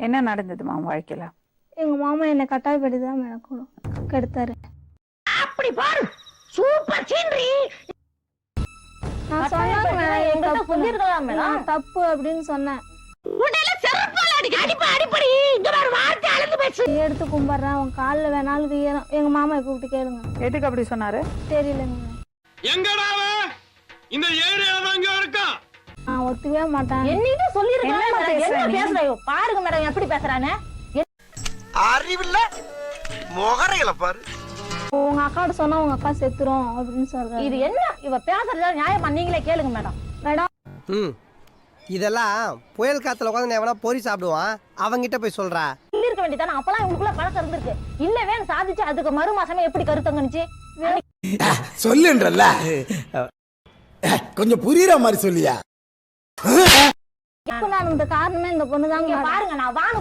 என்ன நடந்ததுமா உன் வாழ்க்கையில? எங்க மாமா என்ன கட்டாயப்படி தான் மேடம் கெடுத்தாரு. அப்படி பாரு, சூப்பர் சீனரி. நான் சொன்னேன் மேடம், எங்க சொல்லிருக்கலாம் மேடம், நான் தப்பு அப்படின்னு சொன்னேன். உடனே செருப்பால அடிப்படி இங்க வேற வார்த்தை அளந்து பேசு. எடுத்து கும்பிடுறேன், உன் காலில் வேணாலும் வீரம். எங்க மாமா கூப்பிட்டு கேளுங்க. எதுக்கு அப்படி சொன்னாரு? தெரியலங்க. எங்கடா இந்த ஏரியால தான் இங்க இருக்கா? நான் ஒத்துக்கவே மாட்டேன். என்னிட்ட சொல்லிருக்கலாம். என்ன பேசுறாயோ பாருங்க மேடம் எப்படி பேசுறானே. அறிவில்ல முகரையில பாரு. உங்க அக்காட்ட சொன்னா உங்க அக்கா செத்துரும் அப்படின்னு சொல்றாரு. இது என்ன இவ பேசுறத நியாயமா நீங்களே கேளுங்க மேடம். மேடம் இதெல்லாம் புயல் காத்துல உட்காந்து எவனா பொறி சாப்பிடுவான், அவங்கிட்ட போய் சொல்றா. சொல்லிருக்க வேண்டியதானே, அப்பலாம் இவங்களுக்குள்ள பழக்கம் இருந்திருக்கு. இல்லவே சாதிச்சு அதுக்கு மறு மாசமே எப்படி கருத்தங்கனுச்சு சொல்லுன்றல்ல, கொஞ்சம் புரியுற மாதிரி சொல்லியா. இப்ப நான் இந்த காரணமே இந்த பொண்ணுதாங்க. பாருங்க, நான் வாங்க